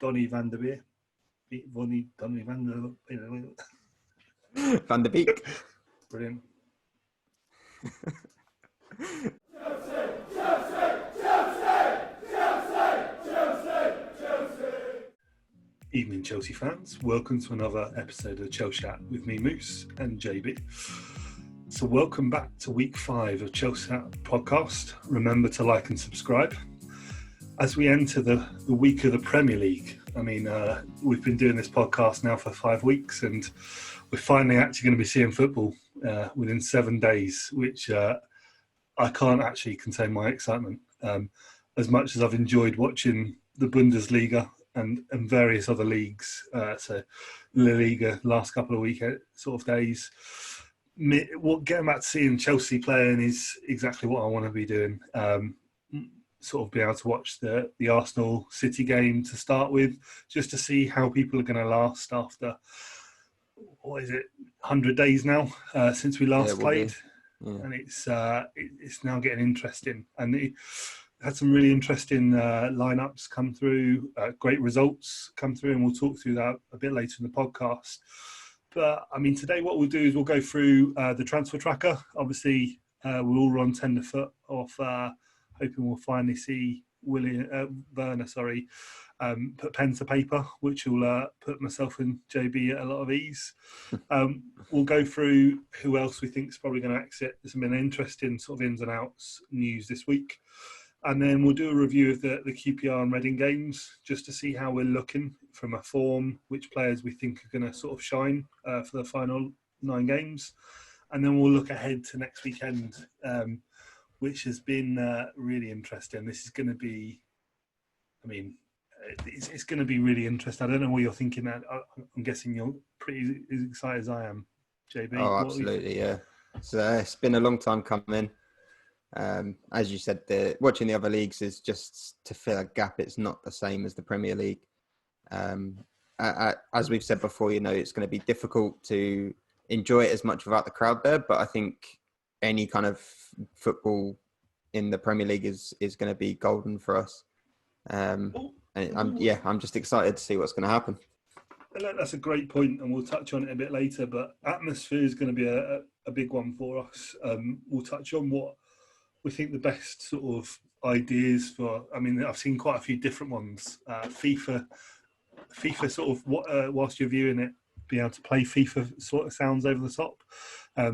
Donny van der Beek. Donny van der Van der Beek. Brilliant. Evening, Chelsea fans. Welcome to another episode of ChelsChat with me, Moose, and JB. So welcome back to week 5 of ChelsChat Podcast. Remember to like and subscribe. As we enter the week of the Premier League, I mean, we've been doing this podcast now for 5 weeks, and we're finally actually going to be seeing football within 7 days, which I can't actually contain my excitement. As much as I've enjoyed watching the Bundesliga and various other leagues, so La Liga last couple of sort of days. Getting back to seeing Chelsea playing is exactly what I want to be doing. Sort of be able to watch the Arsenal City game to start with, just to see how people are going to last after, 100 days now since we last played. Yeah. And it's now getting interesting. And it had some really interesting lineups come through, great results come through, and we'll talk through that a bit later in the podcast. But I mean, today what we'll do is we'll go through the transfer tracker. Obviously, we're all on tenderfoot of hoping we'll finally see Werner, put pen to paper, which will put myself and JB at a lot of ease. We'll go through who else we think is probably going to exit. There's been interesting sort of ins and outs news this week. And then we'll do a review of the QPR and Reading games, just to see how we're looking from a form, which players we think are going to sort of shine for the final 9 games. And then we'll look ahead to next weekend, which has been really interesting. This is going to be, it's going to be really interesting. I don't know what you're thinking. I'm guessing you're pretty as excited as I am, JB. Oh, absolutely, yeah. So it's been a long time coming. As you said, watching the other leagues is just to fill a gap. It's not the same as the Premier League. As we've said before, it's going to be difficult to enjoy it as much without the crowd there. But I think any kind of football in the Premier League is going to be golden for us. And I'm just excited to see what's going to happen. That's a great point, and we'll touch on it a bit later. But atmosphere is going to be a big one for us. We'll touch on what we think the best sort of ideas for. I mean, I've seen quite a few different ones. FIFA sort of whilst you're viewing it, be able to play FIFA sort of sounds over the top.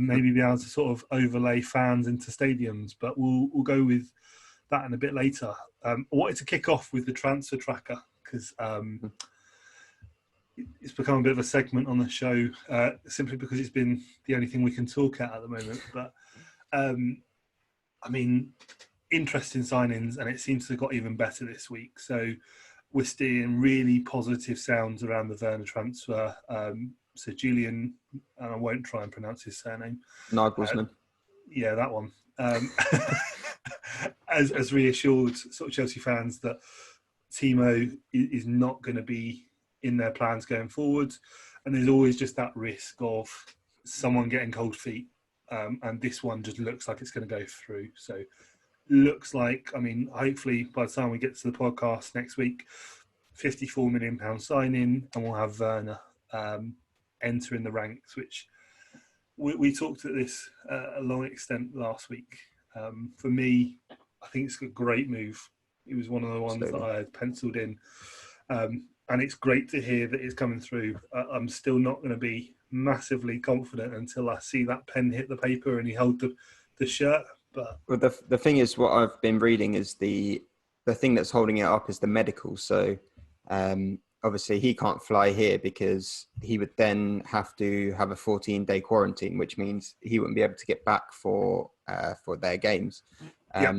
Maybe be able to sort of overlay fans into stadiums, but we'll go with that in a bit later. I wanted to kick off with the transfer tracker because it's become a bit of a segment on the show simply because it's been the only thing we can talk at the moment. But interesting signings, and it seems to have got even better this week. So we're seeing really positive sounds around the Werner transfer. So Julian, and I won't try and pronounce his surname. Nagelsmann. Yeah, that one. As reassured sort of Chelsea fans that Timo is not going to be in their plans going forward. And there's always just that risk of someone getting cold feet. And this one just looks like it's going to go through. So looks like, hopefully by the time we get to the podcast next week, £54 million signing, and we'll have Werner entering the ranks, which we talked at this a long extent last week. For me, I think it's a great move. It was one of the ones that I had penciled in. And it's great to hear that it's coming through. I'm still not going to be massively confident until I see that pen hit the paper and he held the shirt. But the thing is, what I've been reading is the thing that's holding it up is the medical. So obviously he can't fly here because he would then have to have a 14-day quarantine, which means he wouldn't be able to get back for their games.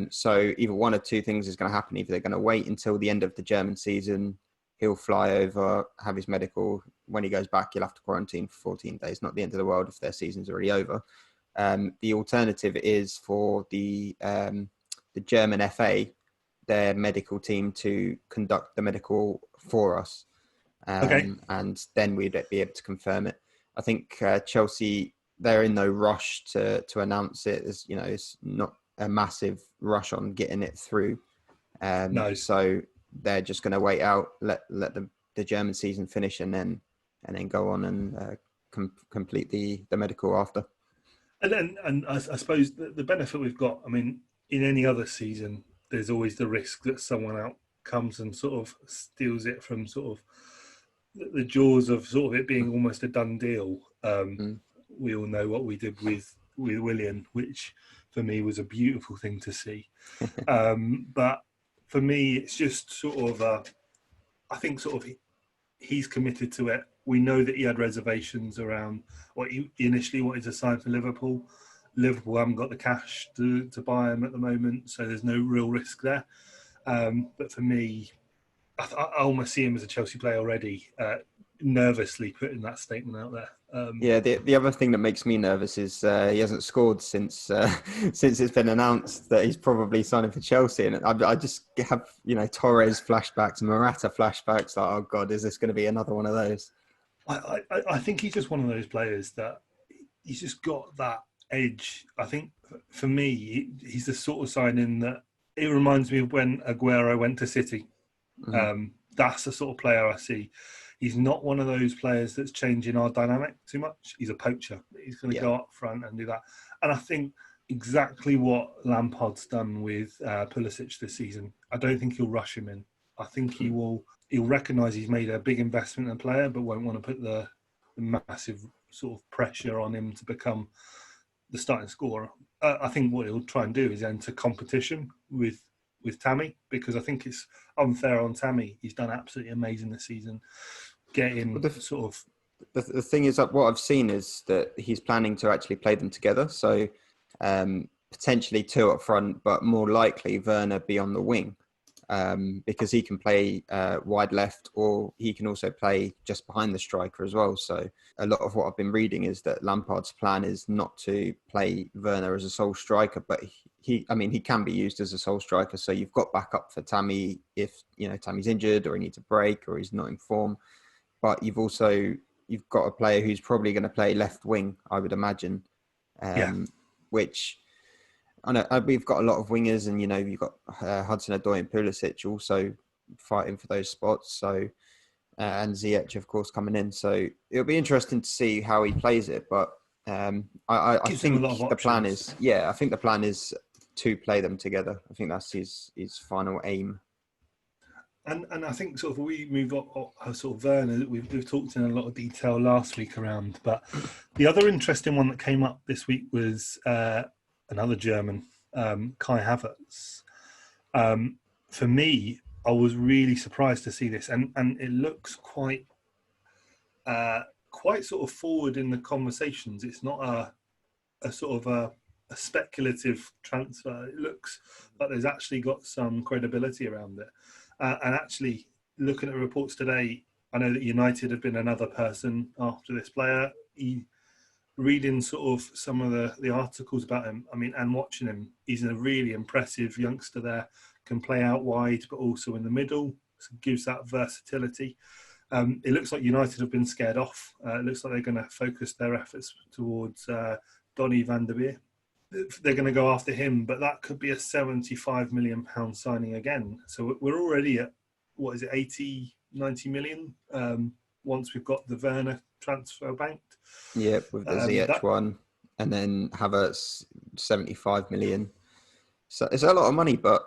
So either one or two things is going to happen. Either they're going to wait until the end of the German season, he'll fly over, have his medical. When he goes back, he'll have to quarantine for 14 days. Not the end of the world if their season's already over. The alternative is for the German FA, their medical team, to conduct the medical for us. And then we'd be able to confirm it. I think Chelsea, they're in no rush to announce it. It's not a massive rush on getting it through. No. So they're just going to wait out, let the the German season finish and then go on and complete the medical after. And I suppose the benefit we've got, I mean, in any other season, there's always the risk that someone out comes and sort of steals it from sort of the jaws of sort of it being almost a done deal. We all know what we did with Willian, which for me was a beautiful thing to see. But for me, it's just sort of, I think sort of he's committed to it. We know that he had reservations around what he initially wanted to sign for Liverpool. Liverpool haven't got the cash to buy him at the moment, so there's no real risk there. But for me, I almost see him as a Chelsea player already, nervously putting that statement out there. The other thing that makes me nervous is he hasn't scored since it's been announced that he's probably signing for Chelsea, and I just have Torres flashbacks, Morata flashbacks. Like, oh God, is this going to be another one of those? I think he's just one of those players that he's just got that edge. I think for me, he's the sort of signing that it reminds me of when Aguero went to City. That's the sort of player I see. He's not one of those players that's changing our dynamic too much. He's a poacher. He's going to go up front and do that. And I think exactly what Lampard's done with Pulisic this season. I don't think he'll rush him in. I think he'll recognise he's made a big investment in a player, but won't want to put the massive sort of pressure on him to become the starting scorer. I think what he'll try and do is enter competition with Tammy, because I think it's unfair on Tammy. He's done absolutely amazing this season. The thing is that what I've seen is that he's planning to actually play them together. So potentially two up front, but more likely Werner be on the wing, because he can play wide left, or he can also play just behind the striker as well. So a lot of what I've been reading is that Lampard's plan is not to play Werner as a sole striker, but he can be used as a sole striker. So you've got backup for Tammy if Tammy's injured or he needs a break or he's not in form. But you've got a player who's probably going to play left wing, I would imagine. Which I know we've got a lot of wingers, and you've got Hudson-Odoi and Pulisic also fighting for those spots. So and Ziyech, of course, coming in. So it'll be interesting to see how he plays it. But I think the plan is, I think the plan is to play them together. I think that's his final aim. And I think sort of we move on sort of Werner, we've talked in a lot of detail last week around, but the other interesting one that came up this week was another German, Kai Havertz. For me, I was really surprised to see this, and it looks quite sort of forward in the conversations. It's not a sort of a speculative transfer. It looks like there's actually got some credibility around it. And actually, looking at reports today, I know that United have been another person after this player. Reading sort of some of the articles about him, and watching him, he's a really impressive youngster there. Can play out wide, but also in the middle. So gives that versatility. It looks like United have been scared off. It looks like they're going to focus their efforts towards Donny van der Beer. They're going to go after him, but that could be a £75 million signing again. So we're already at, 80, 90 million once we've got the Werner transfer banked. Yeah, with the Ziyech one, and then Havertz 75 million. So it's a lot of money, but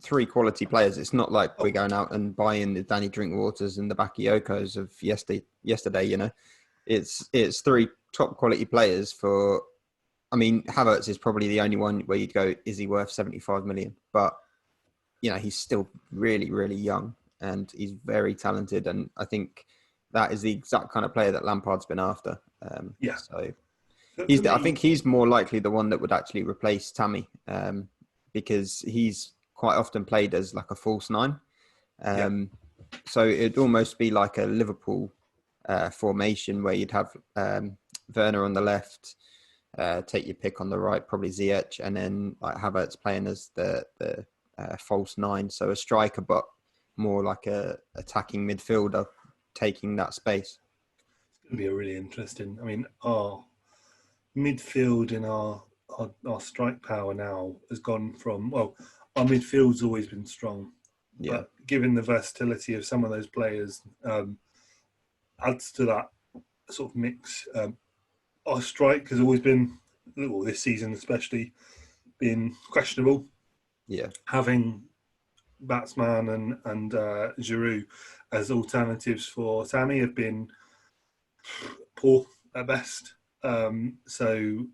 three quality players. It's not like we're going out and buying the Danny Drinkwaters and the Bakayokos of yesterday. It's three top quality players for. Havertz is probably the only one where you'd go, is he worth 75 million? But, he's still really, really young and he's very talented. And I think that is the exact kind of player that Lampard's been after. So I think he's more likely the one that would actually replace Tammy, because he's quite often played as like a false nine. So it'd almost be like a Liverpool formation where you'd have Werner on the left, take your pick on the right, probably Ziyech, and then like Havertz playing as the false nine, so a striker, but more like a attacking midfielder taking that space. It's going to be a really interesting. Our midfield and our strike power now has gone from our midfield's always been strong, but given the versatility of some of those players, adds to that sort of mix. Our strike has always been, well, this season especially, been questionable. Yeah, having Batsman and Giroud as alternatives for Sammy have been poor at best. So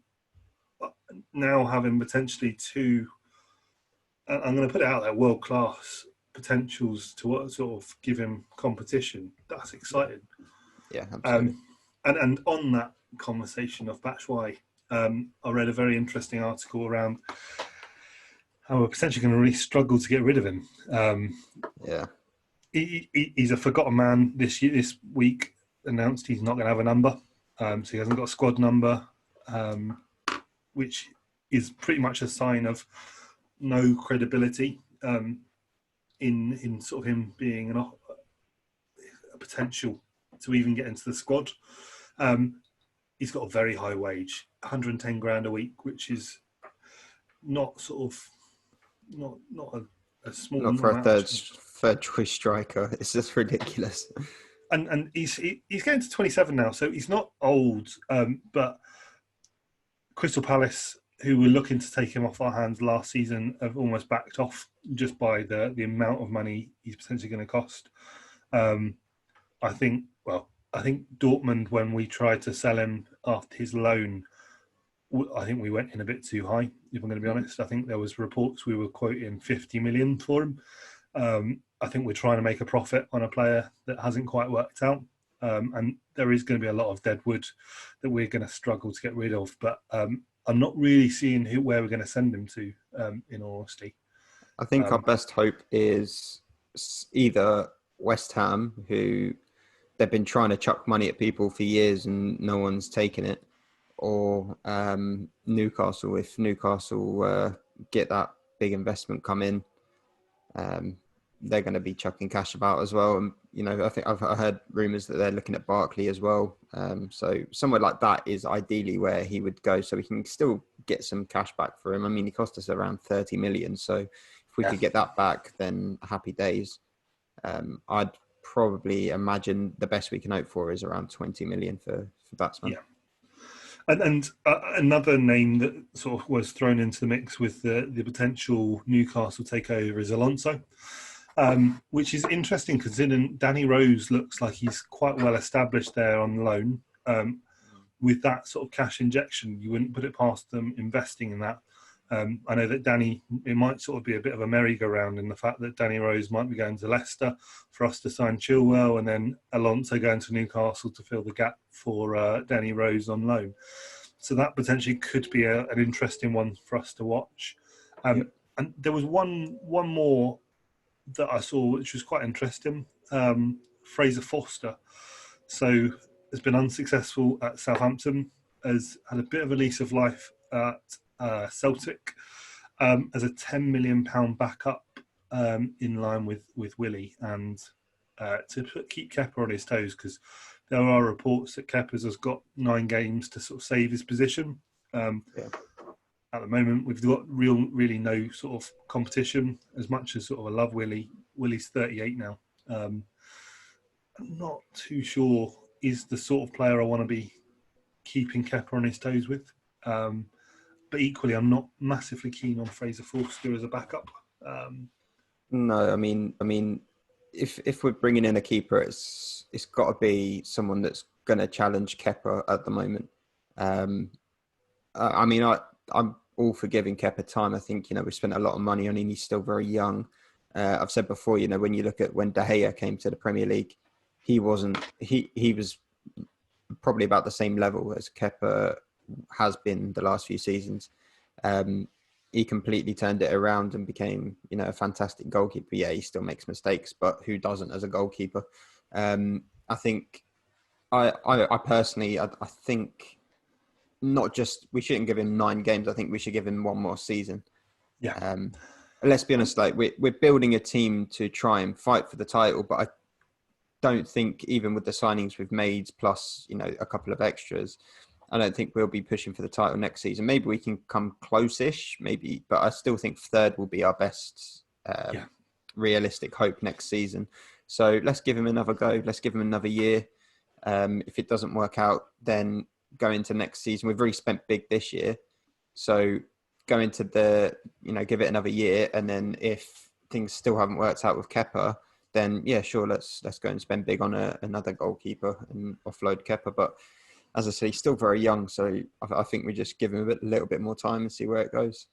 now having potentially two, I'm going to put it out there, world-class potentials to sort of give him competition, that's exciting. Yeah, absolutely. And on that conversation of Batshuayi, I read a very interesting article around how we're potentially going to really struggle to get rid of him. He's a forgotten man this week. Announced he's not going to have a number, so he hasn't got a squad number, which is pretty much a sign of no credibility in sort of him being a potential to even get into the squad. He's got a very high wage, 110 grand a week, which is not sort of not a small not for amount. A third choice striker. It's just ridiculous. And he's getting to 27 now, so he's not old. But Crystal Palace, who were looking to take him off our hands last season, have almost backed off just by the amount of money he's potentially going to cost. I think Dortmund, when we tried to sell him after his loan, I think we went in a bit too high, if I'm going to be honest. I think there was reports we were quoting 50 million for him. I think we're trying to make a profit on a player that hasn't quite worked out. And there is going to be a lot of dead wood that we're going to struggle to get rid of. But I'm not really seeing where we're going to send him to, in all honesty. I think our best hope is either West Ham, who they've been trying to chuck money at people for years and no one's taken it, or Newcastle. If Newcastle get that big investment come in, they're going to be chucking cash about as well. And, I think I heard rumours that they're looking at Barkley as well. So somewhere like that is ideally where he would go, so we can still get some cash back for him. I mean, he cost us around 30 million. So if we could get that back, then happy days. I'd probably imagine the best we can hope for is around 20 million for Batsman. Yeah. And another name that sort of was thrown into the mix with the potential Newcastle takeover is Alonso, which is interesting considering Danny Rose looks like he's quite well established there on loan. With that sort of cash injection, you wouldn't put it past them investing in that. I know that it might sort of be a bit of a merry-go-round in the fact that Danny Rose might be going to Leicester for us to sign Chilwell, and then Alonso going to Newcastle to fill the gap for Danny Rose on loan. So that potentially could be an interesting one for us to watch. And there was one more that I saw which was quite interesting. Fraser Forster. So has been unsuccessful at Southampton, has had a bit of a lease of life at Celtic as a £10 million backup in line with Willie, and to keep Kepa on his toes, because there are reports that Kepa's has got 9 games to sort of save his position. At the moment, we've got really no sort of competition as much as sort of I love Willie. Willie's 38 now. I'm not too sure is the sort of player I want to be keeping Kepa on his toes with. But equally, I'm not massively keen on Fraser Forster as a backup. No, I mean, if we're bringing in a keeper, it's got to be someone that's going to challenge Kepa at the moment. I'm all for giving Kepa time. I think we spent a lot of money on him. He's still very young. I've said before, when you look at when De Gea came to the Premier League, he was probably about the same level as Kepa has been the last few seasons. He completely turned it around and became, a fantastic goalkeeper. Yeah, he still makes mistakes, but who doesn't as a goalkeeper? I think, I personally, I think not just, we shouldn't give him 9 games. I think we should give him 1 more season. Yeah. Let's be honest, we're building a team to try and fight for the title, but I don't think even with the signings we've made, plus, a couple of extras, I don't think we'll be pushing for the title next season. Maybe we can come close-ish, maybe, but I still think 3rd will be our best realistic hope next season. So let's give him another go. Let's give him another year. If it doesn't work out, then go into next season. We've really spent big this year. So go into give it another year. And then if things still haven't worked out with Kepa, then yeah, sure, let's go and spend big on another goalkeeper and offload Kepa. But as I say, he's still very young. So I think we just give him a little bit more time and see where it goes.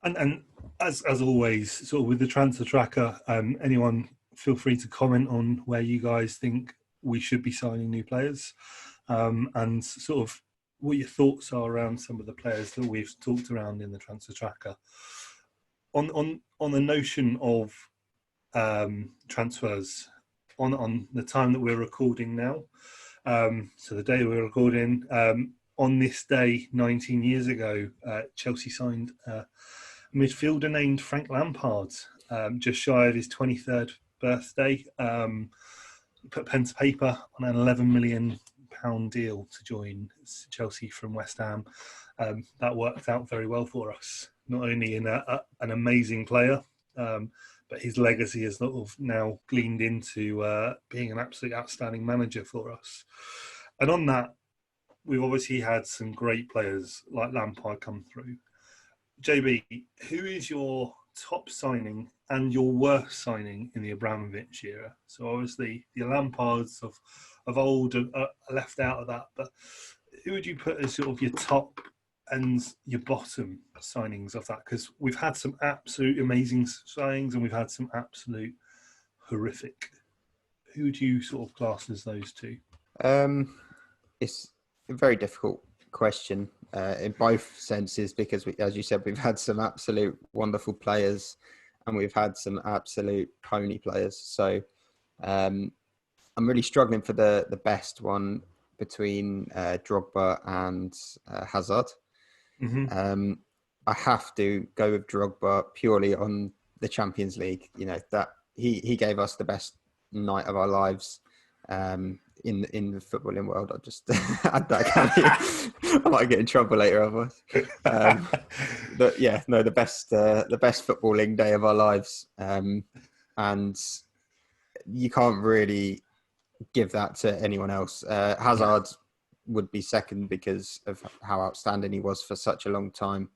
And as always, sort of with the transfer tracker, anyone feel free to comment on where you guys think we should be signing new players, and sort of what your thoughts are around some of the players that we've talked around in the transfer tracker. On the notion of transfers, on the time that we're recording now, so the day we're recording, on this day 19 years ago, Chelsea signed a midfielder named Frank Lampard, just shy of his 23rd birthday. Put pen to paper on an £11 million deal to join Chelsea from West Ham. That worked out very well for us, not only in an amazing player, but his legacy has sort of now gleaned into being an absolute outstanding manager for us. And on that, we've obviously had some great players like Lampard come through. JB, who is your top signing and your worst signing in the Abramovich era? So obviously the Lampards of old are left out of that, but who would you put as sort of your top and your bottom signings of that? Because we've had some absolute amazing signings and we've had some absolute horrific. Who would you sort of class as those two? It's a very difficult question in both senses, because as you said, we've had some absolute wonderful players and we've had some absolute pony players. So I'm really struggling for the best one between Drogba and Hazard. Mm-hmm. I have to go with Drogba purely on the Champions League. You know, that he gave us the best night of our lives in the footballing world. I'll just add that caveat. I might get in trouble later otherwise. But yeah, no, the best footballing day of our lives. And you can't really give that to anyone else. Hazard would be second because of how outstanding he was for such a long time.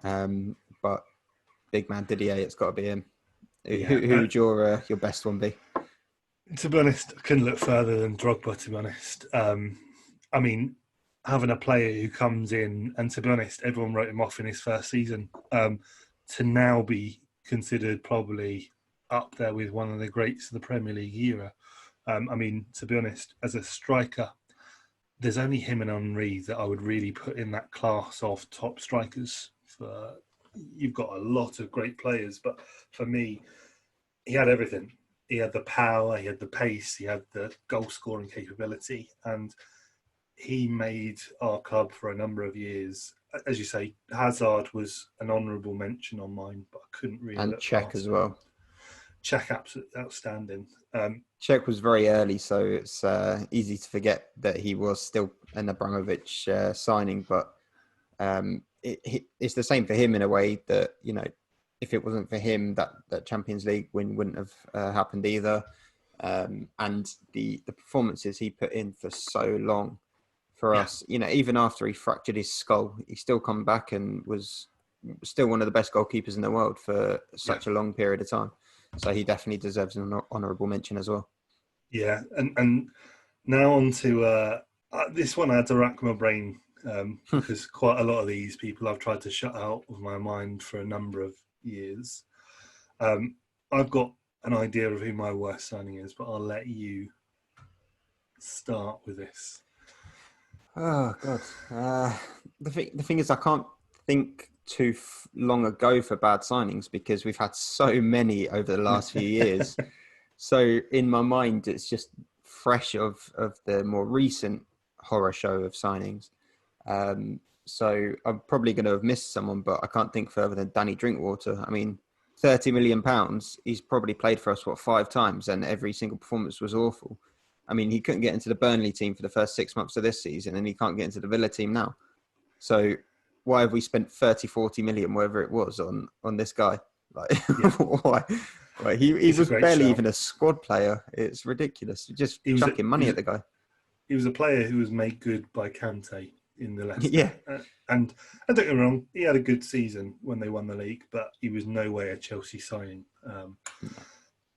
But big man Didier, it's got to be him. Who would your best one be? To be honest, I couldn't look further than Drogba, to be honest. I mean, having a player who comes in, and to be honest, everyone wrote him off in his first season, to now be considered probably up there with one of the greats of the Premier League era. I mean, to be honest, as a striker, there's only him and Henry that I would really put in that class of top strikers. You've got a lot of great players, but for me, he had everything. He had the power, he had the pace, he had the goal-scoring capability, and he made our club for a number of years. As you say, Hazard was an honourable mention on mine, but I couldn't really. And Cech as well. Cech, absolutely outstanding. Cech was very early, so it's easy to forget that he was still an Abramovich signing, but it's the same for him in a way that, you know, if it wasn't for him, that Champions League win wouldn't have happened either. And the performances he put in for so long for us, you know, even after he fractured his skull, he still come back and was still one of the best goalkeepers in the world for such a long period of time. So he definitely deserves an honourable mention as well. Yeah, and now on to this one. I had to rack my brain because quite a lot of these people I've tried to shut out of my mind for a number of years. I've got an idea of who my worst signing is, but I'll let you start with this. Oh God! The thing is, I can't think too long ago for bad signings because we've had so many over the last few years. So in my mind, it's just fresh of the more recent horror show of signings. So I'm probably going to have missed someone, but I can't think further than Danny Drinkwater. I mean, £30 million, he's probably played for us, 5 times, and every single performance was awful. I mean, he couldn't get into the Burnley team for the first 6 months of this season, and he can't get into the Villa team now. So why have we spent 30, 40 million, whatever it was, on this guy? Like, why Well, he was barely even a squad player. It's ridiculous. Just chucking money at the guy. He was a player who was made good by Kante in the Leicester. Yeah. And don't get me wrong, he had a good season when they won the league, but he was no way a Chelsea signing.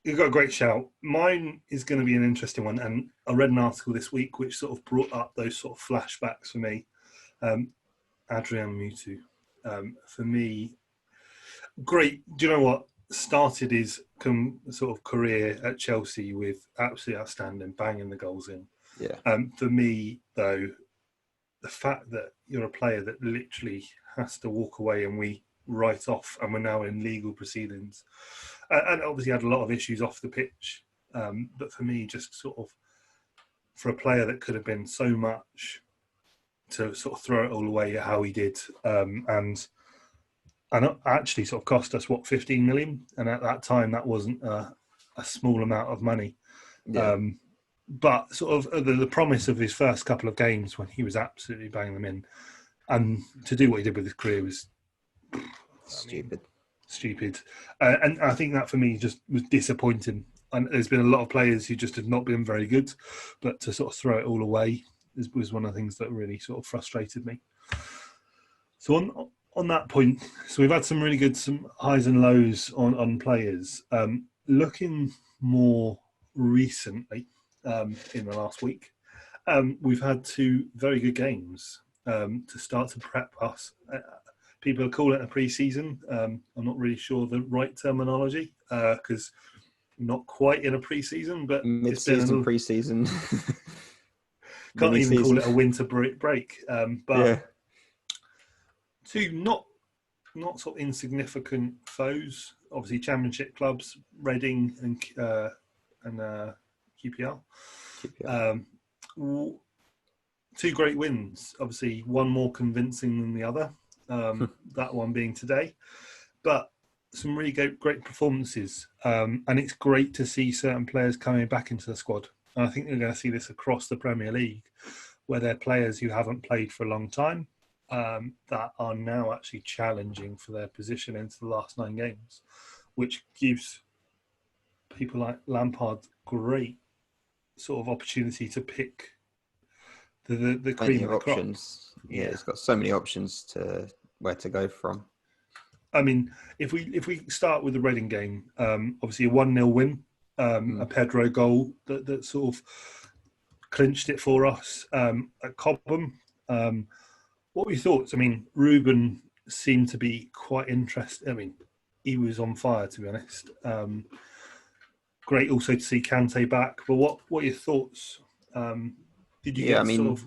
You've got a great shout. Mine is going to be an interesting one. And I read an article this week which sort of brought up those sort of flashbacks for me. Adrian Mutu. For me, great. Do you know what? Started his sort of career at Chelsea with absolutely outstanding, banging the goals in. Yeah. For me, though, the fact that you're a player that literally has to walk away and we write off, and we're now in legal proceedings, and obviously had a lot of issues off the pitch. But for me, just sort of for a player that could have been so much, to sort of throw it all away how he did, and actually sort of cost us 15 million, and at that time that wasn't a small amount of money. Yeah. But sort of the promise of his first couple of games when he was absolutely banging them in, and to do what he did with his career was stupid. And I think that for me just was disappointing. And there's been a lot of players who just have not been very good, but to sort of throw it all away was one of the things that really sort of frustrated me. So on that point, so we've had some highs and lows on players. Looking more recently, in the last week, we've had 2 very good games to start to prep us. People call it a pre-season. I'm not really sure the right terminology because not quite in a pre-season, but mid-season, pre-season. Can't even call it a winter break. But yeah. 2 not sort of insignificant foes. Obviously, Championship clubs, Reading and QPR. 2 great wins. Obviously, one more convincing than the other. That one being today, but some really great performances. And it's great to see certain players coming back into the squad. And I think we're going to see this across the Premier League, where they're players who haven't played for a long time that are now actually challenging for their position into the last 9 games, which gives people like Lampard great sort of opportunity to pick the cream of the crop. Options. Yeah, it's got so many options to where to go from. I mean, if we start with the Reading game, obviously a 1-0 win, a Pedro goal that sort of clinched it for us at Cobham. What were your thoughts? I mean, Ruben seemed to be quite interested. I mean, he was on fire, to be honest. Great also to see Kante back. But what are your thoughts? Did you get sort of...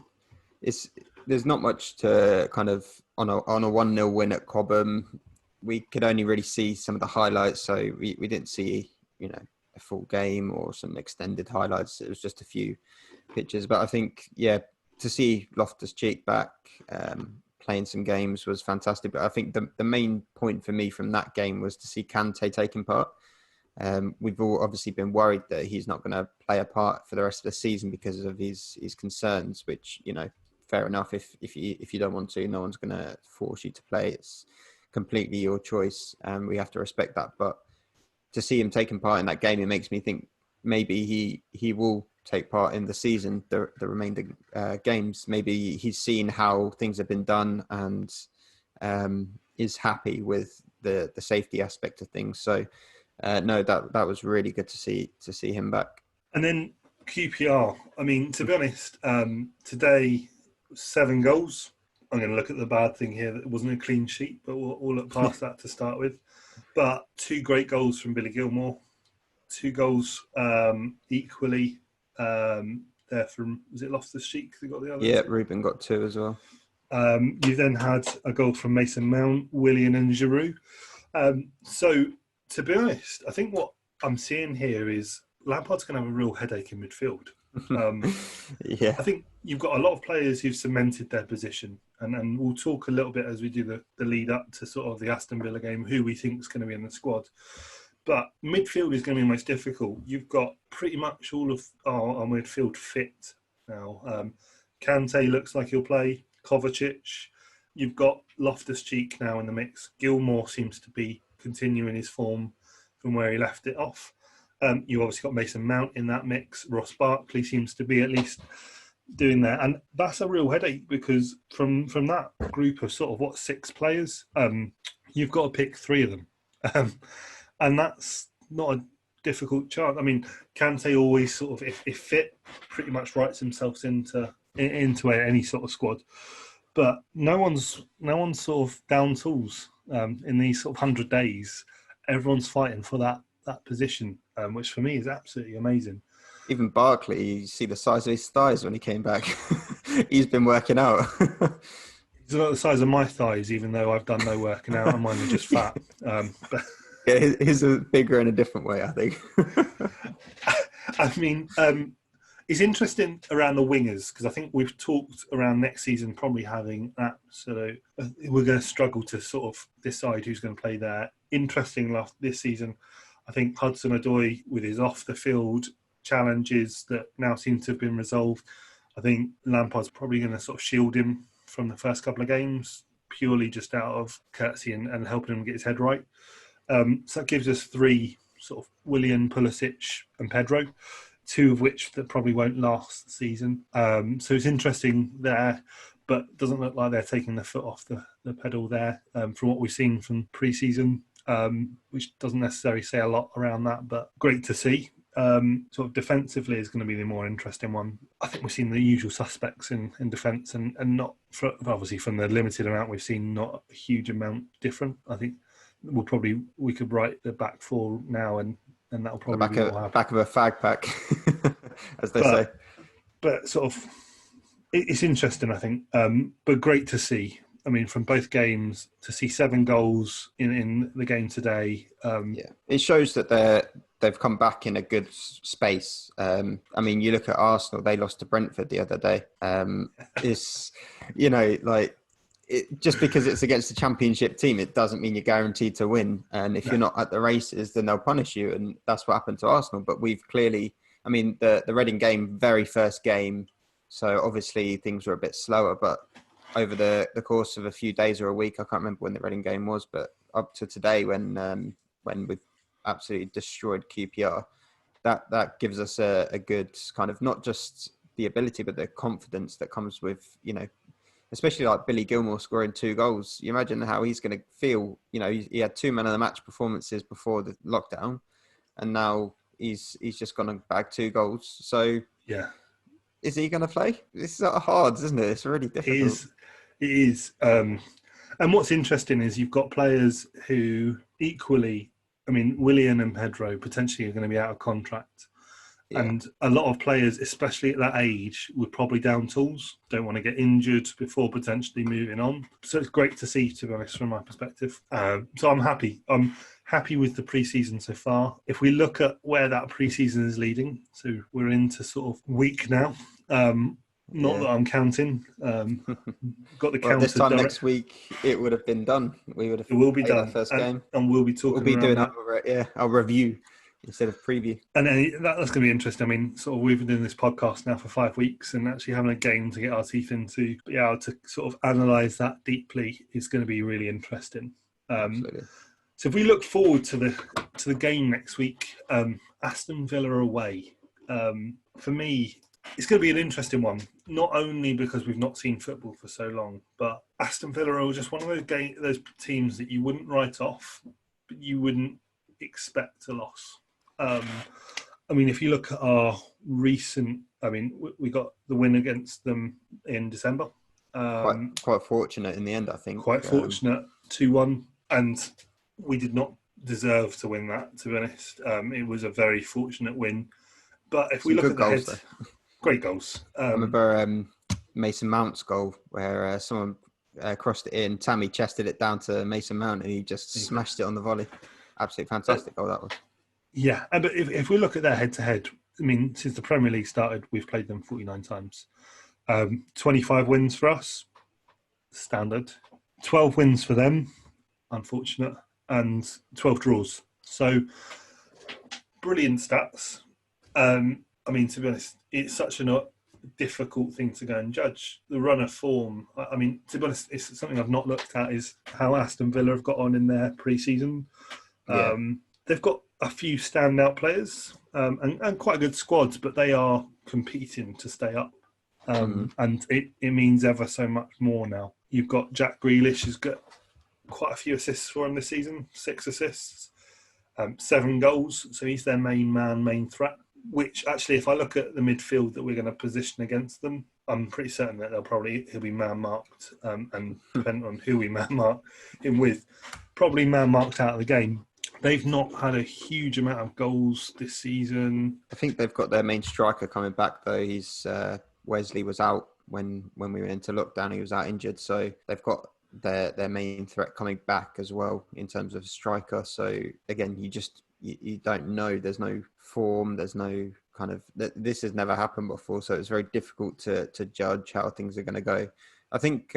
There's not much to kind of on a 1-0 win at Cobham. We could only really see some of the highlights, so we didn't see a full game or some extended highlights. It was just a few pictures. But I think to see Loftus-Cheek back playing some games was fantastic. But I think the main point for me from that game was to see Kante taking part. We've all obviously been worried that he's not going to play a part for the rest of the season because of his concerns, which, fair enough. If you don't want to, no one's going to force you to play. It's completely your choice, and we have to respect that. But to see him taking part in that game, it makes me think maybe he will take part in the season, the remainder games. Maybe he's seen how things have been done and is happy with the safety aspect of things. So no, that was really good to see him back. And then QPR. I mean, to be honest, today 7 goals. I'm going to look at the bad thing here that it wasn't a clean sheet, but we'll look past that to start with. But 2 great goals from Billy Gilmore. 2 goals equally there from, was it Loftus-Cheek that got the other? Yeah, Ruben got 2 as well. You then had a goal from Mason Mount, Willian and Giroud. So, to be honest, I think what I'm seeing here is Lampard's going to have a real headache in midfield. Yeah, I think you've got a lot of players who've cemented their position, and we'll talk a little bit as we do the lead up to sort of the Aston Villa game, who we think is going to be in the squad. But midfield is going to be most difficult. You've got pretty much all of our midfield fit now. Kante looks like he'll play. Kovacic. You've got Loftus-Cheek now in the mix. Gilmore seems to be continuing his form. from where he left it off. You obviously got Mason Mount in that mix. Ross Barkley seems to be at least doing that, and that's a real headache because from that group of sort of 6 players, you've got to pick 3 of them, and that's not a difficult chance. I mean, Kante always sort of, if fit, pretty much writes himself into any sort of squad, but no one's sort of down tools in these sort of 100 days. Everyone's fighting for that position, which for me is absolutely amazing. Even Barkley, you see the size of his thighs when he came back. He's been working out. He's not the size of my thighs, even though I've done no working out and mine are just fat. But yeah, his are bigger in a different way, I think. I mean, it's interesting around the wingers, because I think we've talked around next season probably having absolute... We're going to struggle to sort of decide who's going to play there. Interesting this season, I think Hudson-Odoi, with his off-the-field challenges that now seem to have been resolved, I think Lampard's probably going to sort of shield him from the first couple of games, purely just out of courtesy and helping him get his head right. So that gives us 3, sort of Willian, Pulisic and Pedro, 2 of which that probably won't last the season. So it's interesting there, but doesn't look like they're taking the foot off the pedal there from what we've seen from pre-season, which doesn't necessarily say a lot around that, but great to see. Sort of defensively is going to be the more interesting one. I think we've seen the usual suspects in defence and not, obviously from the limited amount we've seen, not a huge amount different. I think we could write the back 4 now and that'll probably be back of a fag pack, as they say. But sort of, it's interesting, I think, but great to see. I mean, from both games, to see 7 goals in the game today. It shows that they've come back in a good space. I mean, you look at Arsenal; they lost to Brentford the other day. It's, just because it's against a championship team, it doesn't mean you're guaranteed to win. And if you're not at the races, then they'll punish you. And that's what happened to Arsenal. But we've clearly, I mean, the Reading game, very first game. So obviously things were a bit slower, but over the course of a few days or a week, I can't remember when the Reading game was, but up to today when we've absolutely destroyed QPR, that gives us a good kind of, not just the ability, but the confidence that comes with, especially like Billy Gilmour scoring 2 goals. You imagine how he's going to feel. He had 2 man of the match performances before the lockdown, and now he's just gone and bagged 2 goals. So yeah, is he going to play? It's hard, isn't it? It's really difficult. It is. And what's interesting is you've got players who equally, I mean, Willian and Pedro potentially are going to be out of contract. Yeah. And a lot of players, especially at that age, were probably down tools, don't want to get injured before potentially moving on. So it's great to see, to be honest, from my perspective. So I'm happy. I'm happy with the pre-season so far. If we look at where that pre-season is leading, so we're into sort of week now. Not that I'm counting. Got the counter. This time next week, it would have been done. It will be done. First game, and we'll be talking. We'll be doing our review instead of preview. And then that's going to be interesting. I mean, sort of we've been doing this podcast now for 5 weeks, and actually having a game to get our teeth into, but yeah, to sort of analyse that deeply is going to be really interesting. Absolutely. So if we look forward to the game next week, Aston Villa away. For me, it's going to be an interesting one, not only because we've not seen football for so long, but Aston Villa are just one of those teams that you wouldn't write off, but you wouldn't expect a loss. I mean, if you look at our recent, I mean, we got the win against them in December. Quite fortunate in the end, I think. Quite fortunate, 2-1, and we did not deserve to win that, to be honest. It was a very fortunate win. But if we look at the heads, great goals. I remember Mason Mount's goal where someone crossed it in. Tammy chested it down to Mason Mount and he just smashed it on the volley. Absolutely fantastic goal that was. Yeah, but if we look at their head-to-head, I mean, since the Premier League started, we've played them 49 times. 25 wins for us, standard. 12 wins for them, unfortunate. And 12 draws. So, brilliant stats. I mean, to be honest, it's such a difficult thing to go and judge. The run of form, I mean, to be honest, it's something I've not looked at, is how Aston Villa have got on in their pre-season. Yeah. they've got a few standout players and quite good squads, but they are competing to stay up. And it means ever so much more now. You've got Jack Grealish, who's got quite a few assists for him this season, 6 assists, 7 goals. So he's their main threat, which actually, if I look at the midfield that we're going to position against them, I'm pretty certain that he'll be man-marked, and depending on who we man-mark him with, probably man-marked out of the game. They've not had a huge amount of goals this season. I think they've got their main striker coming back, though. Wesley was out when we went into lockdown. He was out injured. So they've got their main threat coming back as well in terms of striker. So again, you don't know. There's no form. There's no kind of... This has never happened before. So it's very difficult to judge how things are going to go. I think...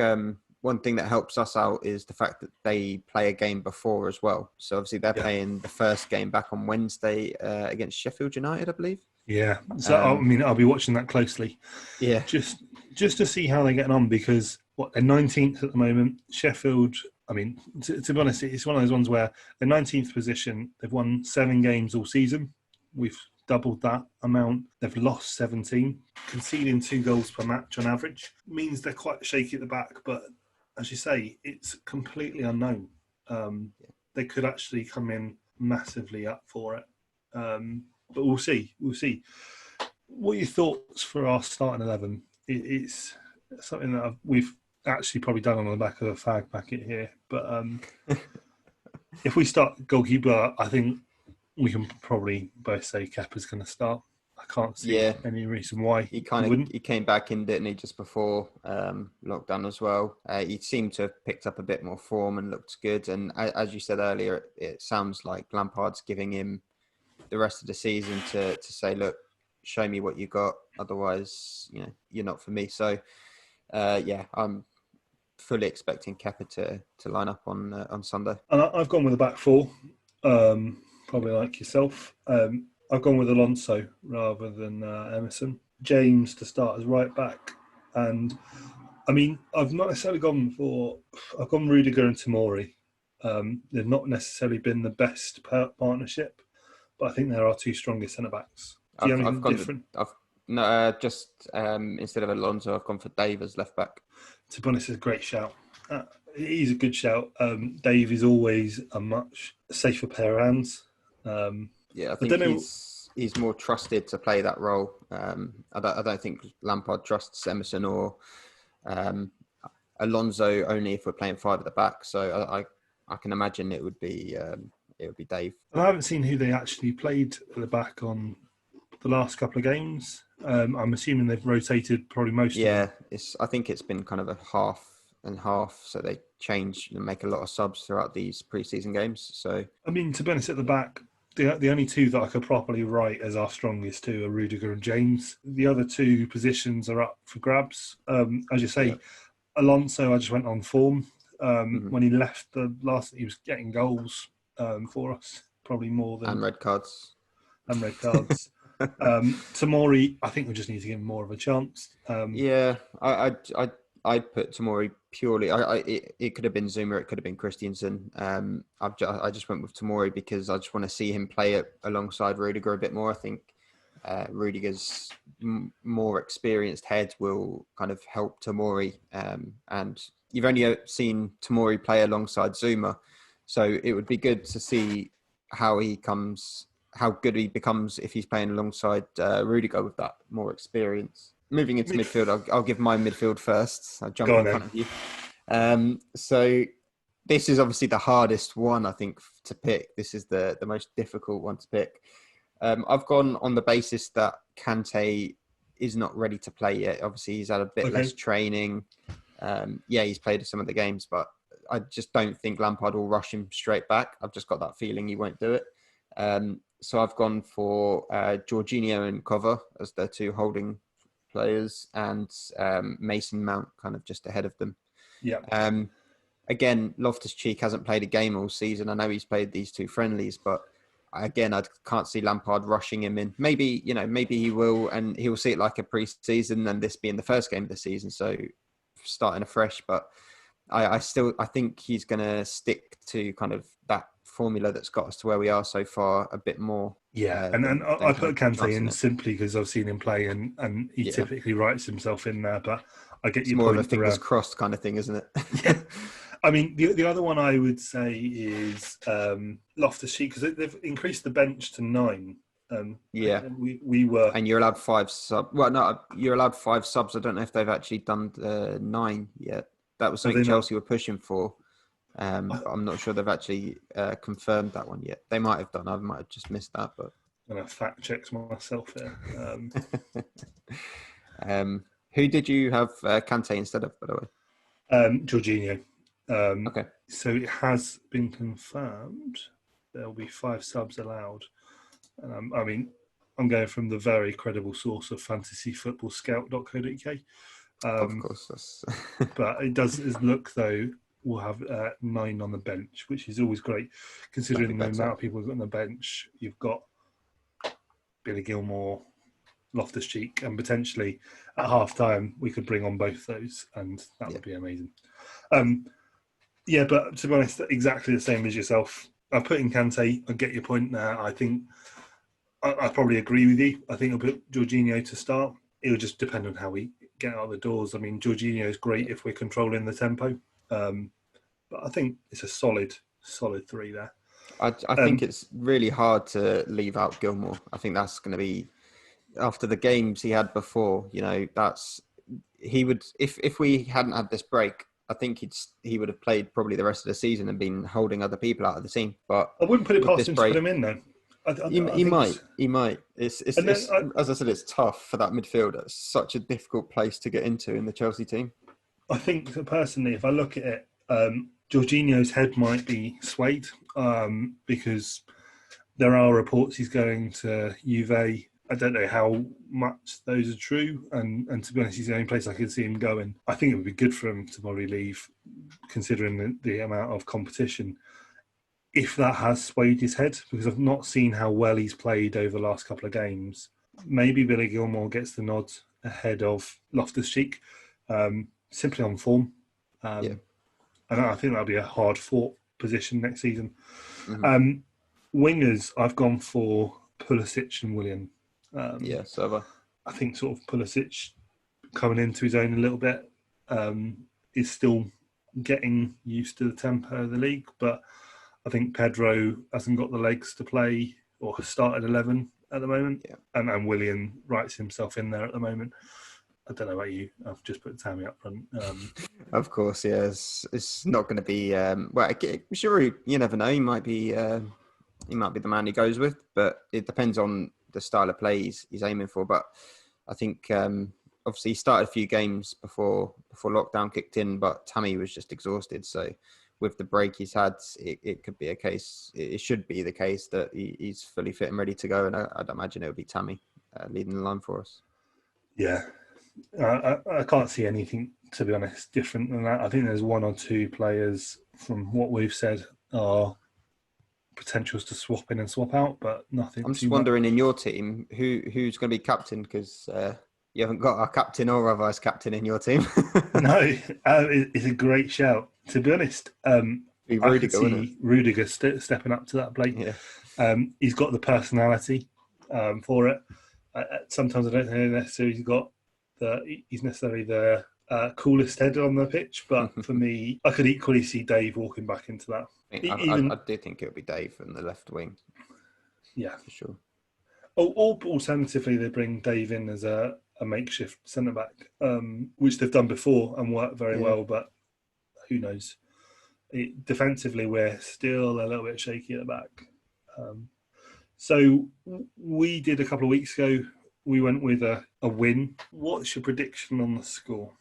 one thing that helps us out is the fact that they play a game before as well. So obviously they're playing the first game back on Wednesday against Sheffield United, I believe. Yeah. So I'll be watching that closely. Yeah. Just to see how they're getting on, because they're 19th at the moment. Sheffield, to be honest, it's one of those ones where they're 19th position. They've won 7 games all season. We've doubled that amount. They've lost 17, conceding 2 goals per match on average. Means they're quite shaky at the back, but as you say, it's completely unknown. They could actually come in massively up for it. But we'll see. What are your thoughts for our starting 11? It's something that we've actually probably done on the back of a fag packet here. But if we start goalkeeper, I think we can probably both say Kepa's going to start. I can't see any reason why he came back in, didn't he, just before lockdown as well. He seemed to have picked up a bit more form and looked good. And as you said earlier, it sounds like Lampard's giving him the rest of the season to say, look, show me what you got. Otherwise, you're not for me. So, I'm fully expecting Kepa to line up on Sunday. And I've gone with the back 4, probably like yourself. I've gone with Alonso rather than Emerson. James to start as right back. And, I've not necessarily I've gone Rudiger and Tomori. They've not necessarily been the best partnership, but I think they're our 2 strongest centre-backs. Instead of Alonso, I've gone for Dave as left back. To be honest, it's a great shout. He's a good shout. Dave is always a much safer pair of hands. I think he's more trusted to play that role. I don't think Lampard trusts Emerson or Alonso only if we're playing 5 at the back. So I can imagine it would be Dave. I haven't seen who they actually played at the back on the last couple of games. I'm assuming they've rotated probably most of them. I think it's been kind of a half and half. So they change and make a lot of subs throughout these pre-season games. So to be honest, at the back, the only 2 that I could properly write as our strongest 2 are Rudiger and James. The other 2 positions are up for grabs. As you say, Alonso, I just went on form. When he left the last, he was getting goals for us, probably more than... And red cards. Tomori, I think we just need to give him more of a chance. I'd put Tomori purely. It could have been Zuma, it could have been Christiansen. I just went with Tomori because I just want to see him play it alongside Rudiger a bit more. I think Rudiger's more experienced head will kind of help Tomori. And you've only seen Tomori play alongside Zuma, so it would be good to see how good he becomes if he's playing alongside Rudiger with that more experience. Moving into midfield, I'll give my midfield first. I'll jump in front of you. So this is obviously the hardest one, I think, to pick. This is the most difficult one to pick. I've gone on the basis that Kante is not ready to play yet. Obviously, he's had a bit less training. He's played some of the games, but I just don't think Lampard will rush him straight back. I've just got that feeling he won't do it. So I've gone for Jorginho and Cover as their 2 holding players, and Mason Mount kind of just ahead of them. Again, Loftus-Cheek hasn't played a game all season. I know he's played these 2 friendlies, but again, I can't see Lampard rushing him in. Maybe he will, and he will see it like a pre-season, and this being the first game of the season, so starting afresh. But I think he's going to stick to kind of that formula that's got us to where we are so far a bit more. Yeah, and I put Kante in simply because I've seen him play and he typically writes himself in there. But I get your point. It's more of a fingers crossed kind of thing, isn't it? Yeah. I mean, the other one I would say is Loftus-Cheek, because they've increased the bench to 9. We were, and you're allowed 5 subs. Well, no, you're allowed 5 subs. I don't know if they've actually done 9 yet. That was something Chelsea were pushing for. But I'm not sure they've actually confirmed that one yet. They might have done. I might have just missed that. But I'm gonna fact check myself here. Who did you have Kante instead of, by the way? Jorginho. Okay. So it has been confirmed. There will be 5 subs allowed. I mean, I'm going from the very credible source of fantasyfootballscout.co.uk. Of course. But it does look, though, we'll have 9 on the bench, which is always great, considering the amount of people who've got on the bench. You've got Billy Gilmore, Loftus-Cheek, and potentially at half-time we could bring on both those, and that would be amazing. But to be honest, exactly the same as yourself. I put in Kante. I get your point there. I think I probably agree with you. I think I'll put Jorginho to start. It'll just depend on how we get out the doors. I mean, Jorginho is great if we're controlling the tempo. But I think it's a solid 3 there. I think it's really hard to leave out Gilmore. I think that's going to be, after the games he had before, he would, if we hadn't had this break, I think he would have played probably the rest of the season and been holding other people out of the team. But I wouldn't put it past him to put him in, though. He might. It's as I said, it's tough for that midfielder. It's such a difficult place to get into in the Chelsea team. I think that personally, if I look at it, Jorginho's head might be swayed because there are reports he's going to Juve. I don't know how much those are true, and to be honest, he's the only place I could see him going. I think it would be good for him to probably leave, considering the amount of competition. If that has swayed his head, because I've not seen how well he's played over the last couple of games. Maybe Billy Gilmore gets the nod ahead of Loftus-Cheek, simply on form. And I think that'll be a hard-fought position next season. Mm-hmm. Wingers, I've gone for Pulisic and Willian. So have I think sort of Pulisic coming into his own a little bit is still getting used to the tempo of the league, but I think Pedro hasn't got the legs to play or has started 11 at the moment, and Willian writes himself in there at the moment. I don't know about you. I've just put Tammy up front. Of course, it's not going to be. Sure, you never know. He might be the man he goes with, but it depends on the style of play he's aiming for. But I think obviously he started a few games before lockdown kicked in, but Tammy was just exhausted. So with the break he's had, it could be a case. It should be the case that he's fully fit and ready to go. And I'd imagine it would be Tammy leading the line for us. Yeah. I can't see anything, to be honest, different than that. I think there's 1 or 2 players from what we've said are potentials to swap in and swap out, but nothing. I'm just wondering in your team who's going to be captain, because you haven't got a captain or a vice captain in your team. No, it's a great shout. To be honest, I could see Rudiger stepping up to that plate. Yeah. He's got the personality for it. Sometimes I don't think necessarily he's necessarily the coolest head on the pitch, but for me, I could equally see Dave walking back into that. I do think it would be Dave on the left wing. Yeah, for sure. Or alternatively, they bring Dave in as a makeshift centre back, which they've done before and worked very well. But who knows? Defensively, we're still a little bit shaky at the back. So we did a couple of weeks ago. We went with a win. What's your prediction on the score?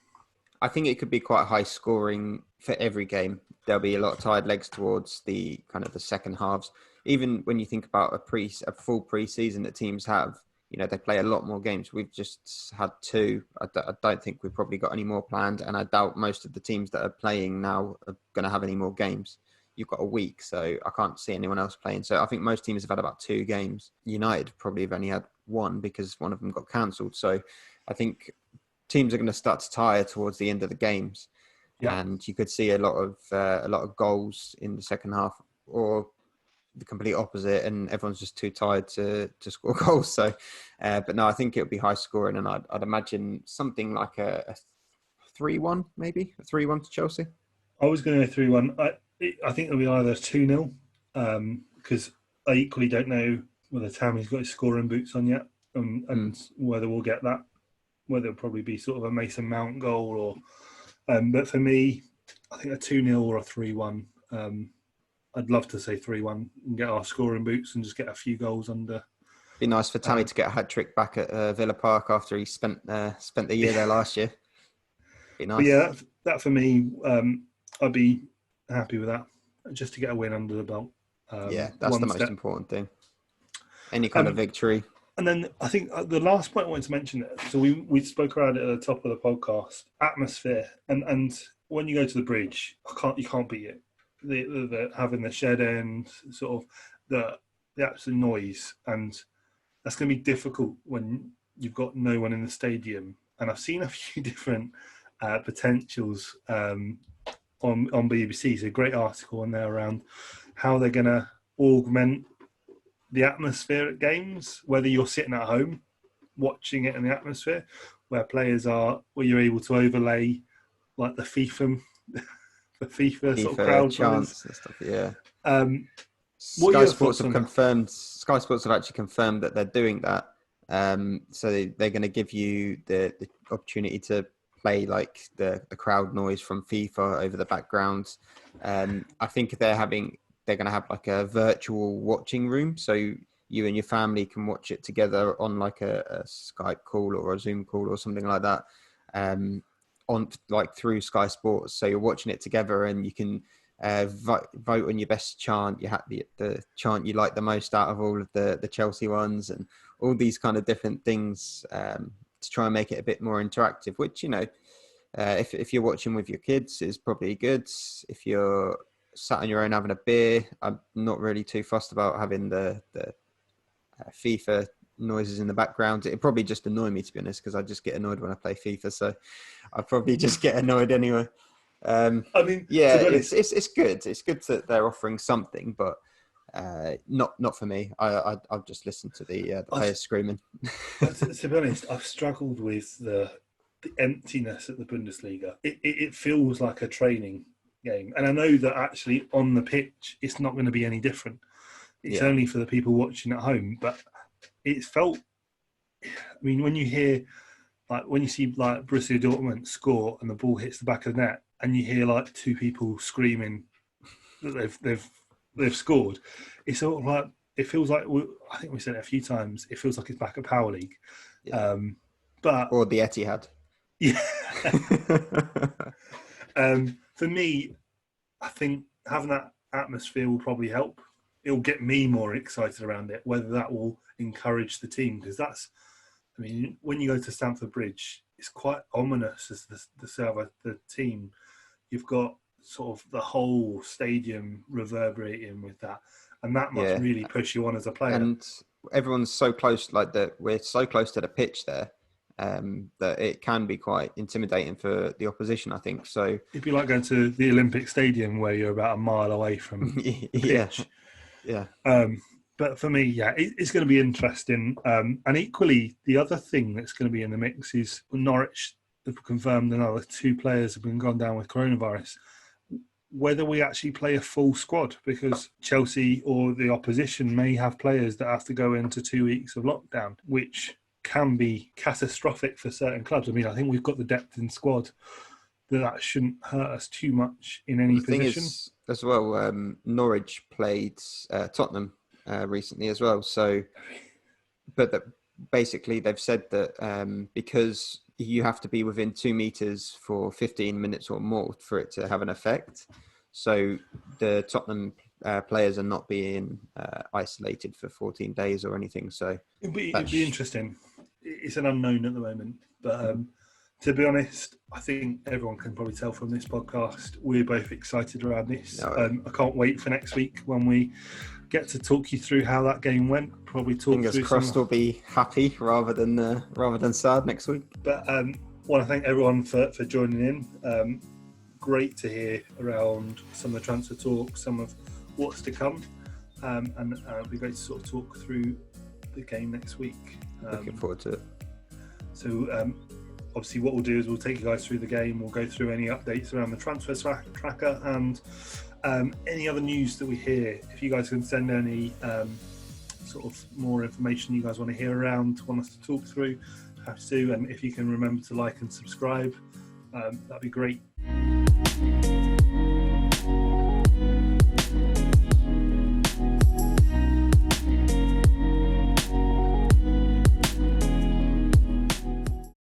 I think it could be quite high scoring for every game. There'll be a lot of tired legs towards the kind of the second halves. Even when you think about a full pre-season that teams have, they play a lot more games. We've just had 2. I don't think we've probably got any more planned, and I doubt most of the teams that are playing now are going to have any more games. You've got a week, so I can't see anyone else playing. So I think most teams have had about 2 games. United probably have only had 1 because one of them got cancelled. So I think teams are going to start to tire towards the end of the games, and you could see a lot of goals in the second half, or the complete opposite, and everyone's just too tired to score goals. So, but no, I think it'll be high scoring, and I'd imagine something like a 3-1, maybe a 3-1 to Chelsea. I was going to go 3-1. I think it'll be either 2-0, because I equally don't know whether Tammy's got his scoring boots on yet, and whether we'll get that. Whether it'll probably be sort of a Mason Mount goal, or but for me, I think a 2-0 or a 3-1. I'd love to say 3-1 and get our scoring boots and just get a few goals under. Be nice for Tammy to get a hat trick back at Villa Park after he spent the year there last year. Be nice. But yeah, that for me, I'd be happy with that, just to get a win under the belt. Yeah, that's the most important thing. Any kind of victory. And then I think the last point I wanted to mention, so we spoke around it at the top of the podcast, atmosphere, and when you go to the bridge, you can't beat it. The having the shed end, sort of the absolute noise, and that's going to be difficult when you've got no one in the stadium. And I've seen a few different potentials on BBC. It's a great article in there around how they're going to augment the atmosphere at games, whether you're sitting at home watching it in the atmosphere, where you're able to overlay like the FIFA sort of crowd chants and stuff. Yeah. Sky Sports have actually confirmed that they're doing that. So they're going to give you the opportunity to play like the crowd noise from FIFA over the background. I think they're going to have like a virtual watching room, so you and your family can watch it together on like a Skype call or a Zoom call or something like that, on like through Sky Sports. So you're watching it together, and you can vote on your best chant. You have the chant you like the most out of all of the Chelsea ones, and all these kind of different things to try and make it a bit more interactive. Which, you know, if you're watching with your kids, is probably good. If you're sat on your own having a beer, I'm not really too fussed about having the FIFA noises in the background. It'd probably just annoy me, to be honest, because I just get annoyed when I play FIFA, so I'd probably just get annoyed anyway. I mean, yeah, it's good. It's good that they're offering something, but not for me. I'll just listen to the players screaming. To be honest, I've struggled with the emptiness at the Bundesliga. It feels like a training game, and I know that actually on the pitch it's not going to be any different. It's only for the people watching at home, but it's felt, I mean, when you see like Borussia Dortmund score and the ball hits the back of the net, and you hear like two people screaming that they've scored, it's sort of like, it feels like, I think we said it a few times, it feels like it's back at Power League, or the Etihad. Yeah. For me, I think having that atmosphere will probably help. It'll get me more excited around it, whether that will encourage the team, because I mean, when you go to Stamford Bridge, it's quite ominous as the serve of the team. You've got sort of the whole stadium reverberating with that, and that must really push you on as a player. And everyone's so close, like that. We're so close to the pitch there. That it can be quite intimidating for the opposition, I think. So it'd be like going to the Olympic Stadium where you're about a mile away from the pitch. Yeah. But for me, it's going to be interesting. And equally, the other thing that's going to be in the mix is Norwich have confirmed another 2 players have been gone down with coronavirus. Whether we actually play a full squad, because Chelsea or the opposition may have players that have to go into 2 weeks of lockdown, which can be catastrophic for certain clubs. I mean, I think we've got the depth in squad that shouldn't hurt us too much in any position. Thing is, as well, Norwich played Tottenham recently as well. So, but basically they've said that because you have to be within 2 meters for 15 minutes or more for it to have an effect. So the Tottenham players are not being isolated for 14 days or anything. So it'd be interesting. It's an unknown at the moment, but to be honest, I think everyone can probably tell from this podcast we're both excited around this. I can't wait for next week when we get to talk you through how that game went. Probably talk Fingers through crossed we'll be happy rather than sad next week. But want to thank everyone for joining in. Great to hear around some of the transfer talk, some of what's to come. and it'll be great to sort of talk through the game next week. Looking forward to it. So obviously what we'll do is we'll take you guys through the game. We'll go through any updates around the transfer tracker and any other news that we hear. If you guys can send any sort of more information you guys want to hear around, want us to talk through, have to. And if you can remember to like and subscribe, that'd be great.